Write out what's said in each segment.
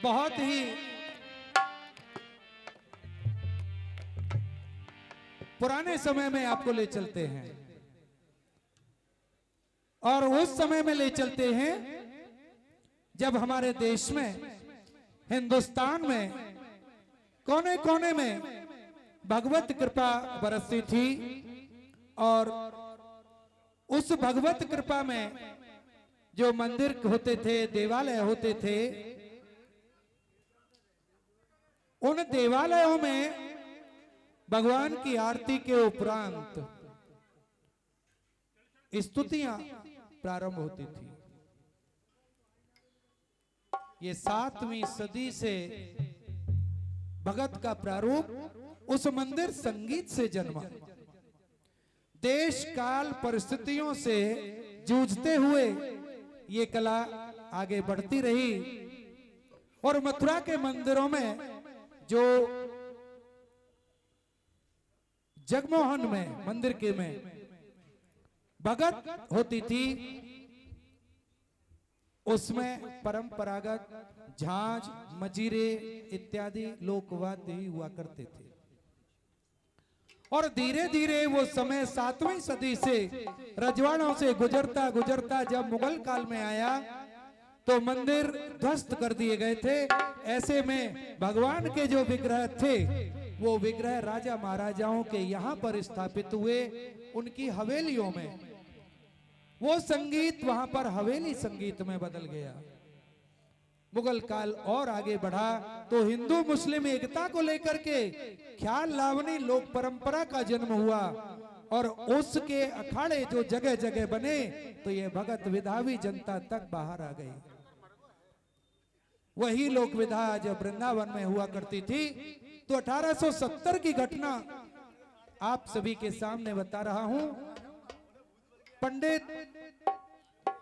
बहुत ही पुराने समय में आपको ले चलते हैं और उस समय में ले चलते हैं जब हमारे देश में, हिंदुस्तान में कोने कोने में भगवत कृपा बरसती थी और उस भगवत कृपा में जो मंदिर होते थे, देवालय होते थे, उन देवालयों में भगवान की आरती के उपरांत स्तुतियां प्रारंभ होती थी। ये 7वीं सदी से भगत का प्रारूप उस मंदिर संगीत से जन्मा। देश काल परिस्थितियों से जूझते हुए ये कला आगे बढ़ती रही और मथुरा के मंदिरों में जो जगमोहन में मंदिर के में भगत होती थी, उसमें परंपरागत झांझ, मजीरे इत्यादि लोकवाद्य ही हुआ करते थे। और धीरे धीरे वो समय 7वीं सदी से रजवाड़ों से गुजरता गुजरता जब मुगल काल में आया तो मंदिर ध्वस्त कर दिए गए थे। ऐसे में भगवान के जो विग्रह थे वो विग्रह राजा महाराजाओं के यहाँ पर स्थापित हुए, उनकी हवेलियों में। वो संगीत वहां पर हवेली संगीत में बदल गया। मुगल काल और आगे बढ़ा तो हिंदू मुस्लिम एकता को लेकर के ख्याल लावनी लोक परंपरा का जन्म हुआ और उसके अखाड़े जो जगह जगह बने तो ये भगत विधा भी जनता तक बाहर आ गई। वही लोक विधा जब वृंदावन में हुआ करती थी तो 1870 की घटना आप सभी के सामने बता रहा हूं। Pandit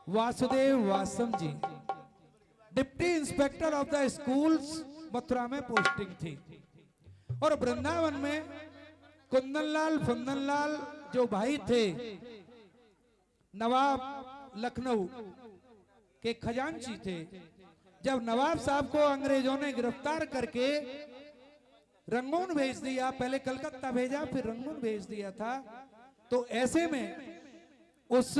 Vasudev Vasam ji, deputy inspector of the schools, Mathura में पोस्टिंग थी और वृंदावन में कुंदनलाल फुंदनलाल जो भाई थे, नवाब लखनऊ के खजांची थे। जब नवाब साहब को अंग्रेजों ने गिरफ्तार करके रंगून भेज दिया, पहले कलकत्ता भेजा फिर रंगून भेज दिया था, तो ऐसे में उस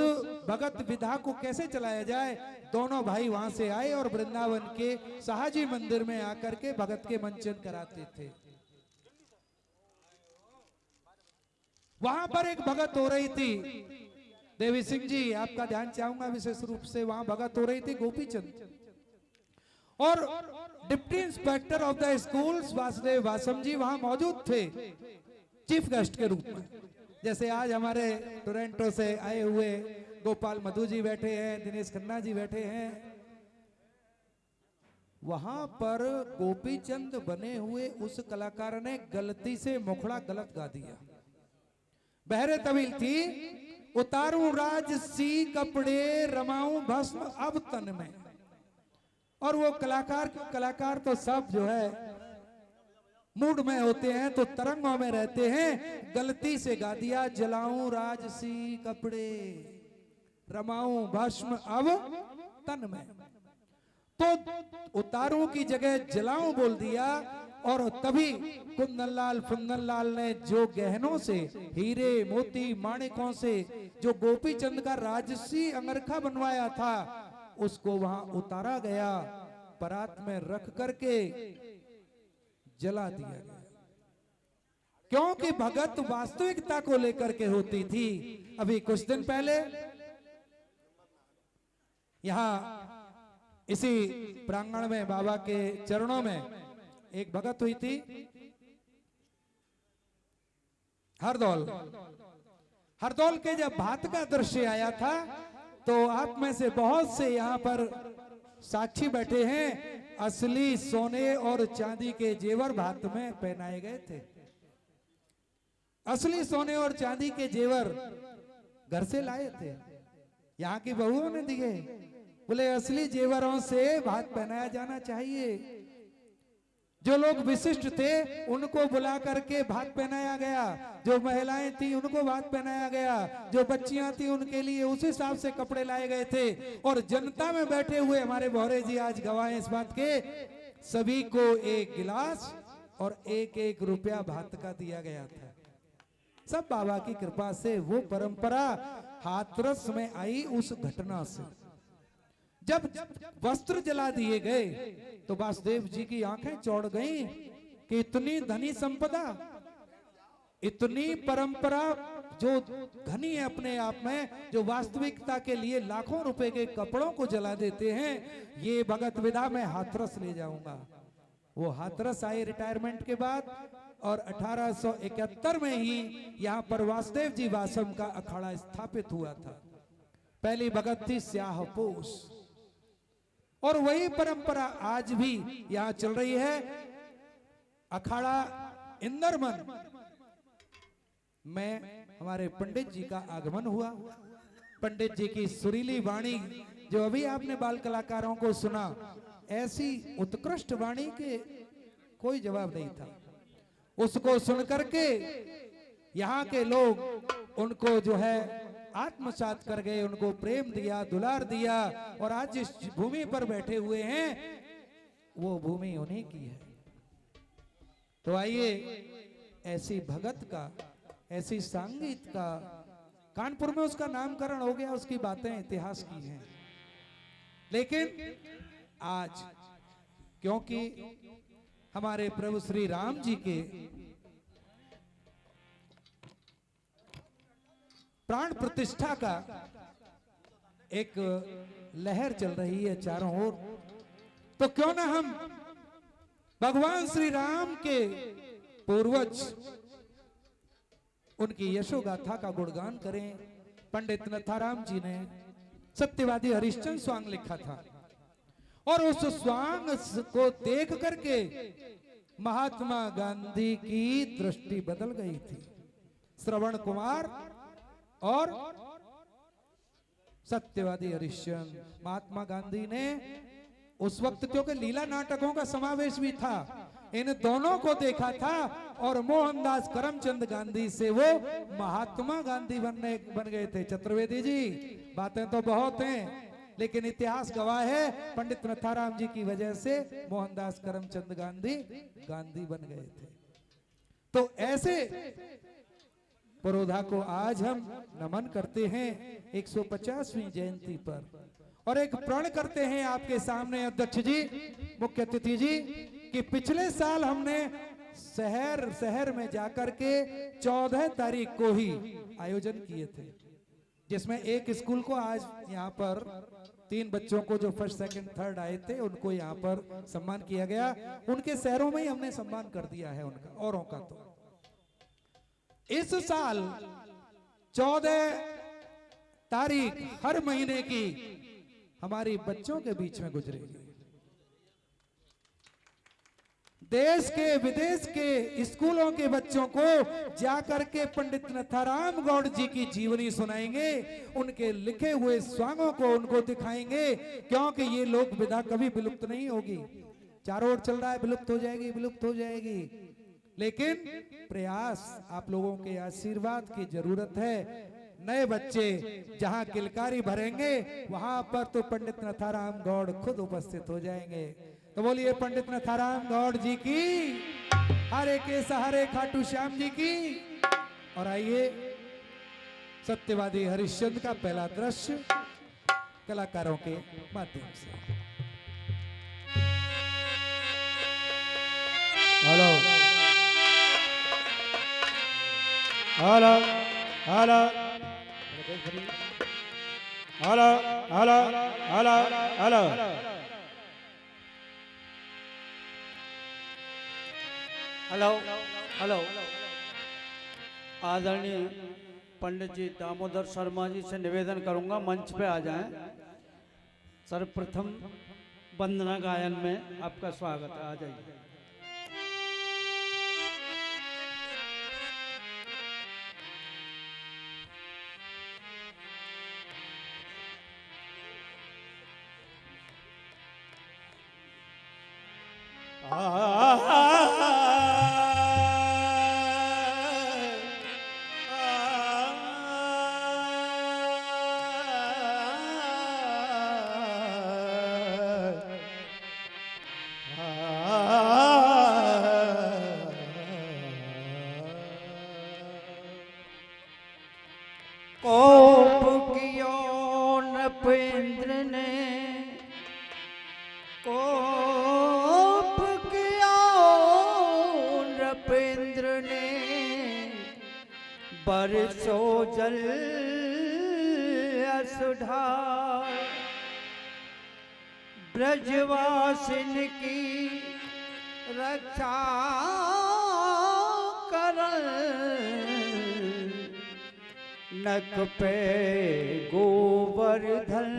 भगत विधा को कैसे चलाया जाए, दोनों भाई वहां से आए और वृंदावन के साहाजी मंदिर में आकर के भगत के मंचन कराते थे। वहां पर एक भगत हो रही थी, देवी सिंह जी आपका ध्यान चाहूंगा विशेष रूप से, वहां भगत हो रही थी गोपीचंद और deputy inspector of the schools Vasudev Vasam ji वहां मौजूद थे चीफ गेस्ट के रूप में। जैसे आज हमारे टोरंटो से आए हुए गोपाल मधु जी बैठे हैं, दिनेश खन्ना जी बैठे हैं, वहां पर गोपीचंद बने हुए उस कलाकार ने गलती से मुखड़ा गलत गा दिया। बहरे तविल थी, उतारूं राज सी कपड़े रमाऊं भस्म अब तन में। और वो कलाकार तो सब जो है मूड में होते हैं तो तरंगों में रहते हैं, गलती से गा दिया जलाऊं राजसी कपड़े रमाऊं भस्म अब तन में। तो उतारूं की जगह जलाऊं बोल दिया और तभी कुंदनलाल फुंदनलाल ने जो गहनों से, हीरे मोती माणिकों से जो गोपीचंद का राजसी अंगरखा बनवाया था उसको वहां उतारा गया, परात में रख करके जला दिया गया। क्योंकि भगत वास्तविकता को लेकर के होती थी। अभी कुछ दिन पहले यहां इसी प्रांगण में बाबा के चरणों में एक भगत हुई थी, हरदौल के जब भात का दृश्य आया था तो आप में से बहुत से यहाँ पर साक्षी बैठे हैं, असली सोने और चांदी के जेवर भात में पहनाए गए थे। असली सोने और चांदी के जेवर घर से लाए थे, यहाँ की बहुओं ने दिए। बोले असली जेवरों से भात पहनाया जाना चाहिए। जो लोग विशिष्ट थे उनको बुला करके भात पहनाया गया, जो महिलाएं थी उनको भात पहनाया गया, जो बच्चियां थी उनके लिए उस हिसाब से कपड़े लाए गए थे। और जनता में बैठे हुए हमारे भौरे जी आज गवाह हैं इस बात के, सभी को एक गिलास और एक एक रुपया भात का दिया गया था। सब बाबा की कृपा से वो परंपरा हाथरस में आई। उस घटना से जब वस्त्र जला दिए गए तो वासुदेव जी की आंखें चौड़ गईं कि इतनी धनी संपदा, इतनी परंपरा जो घनी है अपने आप में, जो वास्तविकता के लिए लाखों रुपए के कपड़ों को जला देते हैं, ये भगत विदा में हाथरस ले जाऊंगा। वो हाथरस आए रिटायरमेंट के बाद और 1871 में ही यहाँ पर वासुदेव जी वासम का अखाड़ा स्थापित हुआ था। पहली भगत थी स्याहपोश और वही परंपरा आज भी यहाँ चल रही है। अखाड़ा इंदरमन में हमारे पंडित जी का आगमन हुआ। पंडित जी की सुरीली वाणी जो अभी आपने बाल कलाकारों को सुना, ऐसी उत्कृष्ट वाणी के कोई जवाब नहीं था। उसको सुन करके यहाँ के लोग उनको जो है आत्मसात कर गए, उनको प्रेम दिया, दुलार दिया और आज जिस भूमि पर बैठे हुए हैं वो भूमि उन्हीं की है। तो आइए ऐसी भगत का, ऐसी संगीत का, कानपुर में उसका नामकरण हो गया, उसकी बातें इतिहास की हैं। लेकिन आज क्योंकि हमारे प्रभु श्री राम जी के प्राण प्रतिष्ठा का एक लहर चल रही है चारों ओर, तो क्यों ना हम भगवान श्री राम के पूर्वज उनकी यशोगाथा का गुणगान करें। पंडित नथाराम जी ने सत्यवादी हरिश्चंद्र स्वांग लिखा था और उस स्वांग को देख करके महात्मा गांधी की दृष्टि बदल गई थी। श्रवण कुमार और सत्यवादी हरिश्चंद्र, महात्मा गांधी ने उस वक्त क्योंकि लीला नाटकों का समावेश भी था, इन दोनों को देखा था और मोहनदास करमचंद गांधी से वो महात्मा गांधी बन गए थे। चतुर्वेदी जी, बातें तो बहुत हैं लेकिन इतिहास गवाह है पंडित नथाराम जी की वजह से मोहनदास करमचंद गांधी बन गए थे। तो ऐसे पुरोधा को आज हम नमन करते हैं 150वीं जयंती पर और एक प्रण करते हैं आपके सामने अध्यक्ष जी, मुख्य अतिथि जी, कि पिछले साल हमने शहर में जाकर के 14 तारीख को ही आयोजन किए थे, जिसमें एक स्कूल को आज यहाँ पर 3 बच्चों को जो फर्स्ट सेकंड थर्ड आए थे उनको यहाँ पर सम्मान किया गया। उनके शहरों में ही हमने सम्मान कर दिया है उनका, औरों का। तो इस साल 14 तारीख हर महीने की हमारी बच्चों के बीच में गुजरेगी। देश के विदेश के स्कूलों के बच्चों को जाकर के पंडित नथाराम गौड़ जी की जीवनी सुनाएंगे, उनके लिखे हुए स्वांगों को उनको दिखाएंगे, क्योंकि ये लोक विधा कभी विलुप्त नहीं होगी। चारों ओर चल रहा है विलुप्त हो जाएगी, विलुप्त हो जाएगी, लेकिन प्रयास, आप लोगों के आशीर्वाद की जरूरत है। नए बच्चे जहां किलकारी भरेंगे वहां पर तो पंडित नथाराम गौड़ खुद उपस्थित हो जाएंगे। तो बोलिए पंडित नथाराम गौड़ जी की, हरे के सहारे खाटू श्याम जी की। और आइए सत्यवादी हरिश्चंद्र का पहला दृश्य कलाकारों के माध्यम से। Hello hello hello hello hello hello hello hello hello. आदरणीय पंडित जी दामोदर शर्मा जी से निवेदन करूंगा मंच पे आ जाएं। सर्वप्रथम वंदना गायन में आपका स्वागत है, आ जाइए। बरसो जल असुधार ब्रजवासिन की रक्षा करन नक पे गोवर्धन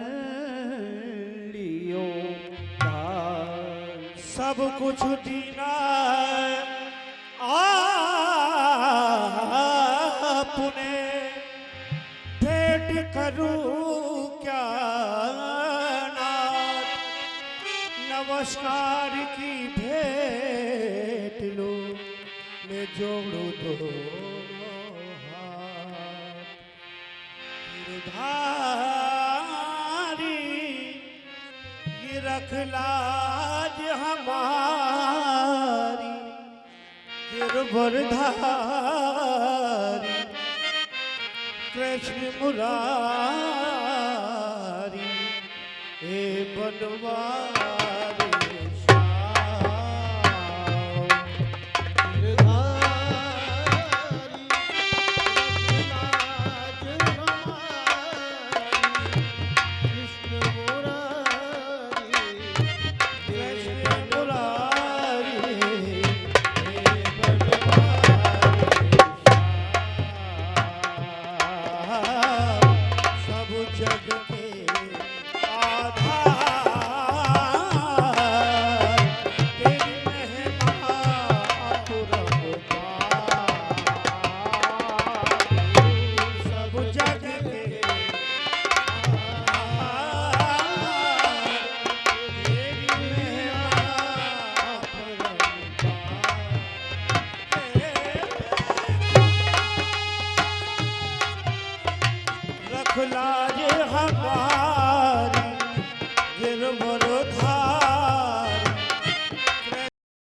लियो धार। सब कुछ दीना आपने भेंट करूं क्या नाथ, नमस्कार की भेंट लो मैं जोड़ू दोनों हाथ। गिरधारी ये रख लाज हमारी, गिरधरधारी कृष्ण मुरारी हे बनवारी श्याम। गिरधारी रख लाज हमारी, कृष्ण मुरारी कृष्ण मुरारी हे बनवारी श्याम। सब जग के आधार तेरी महिमा अपरंपार। सब जग के आधार तेरी महिमा अपरंपार। रख लाज हमारी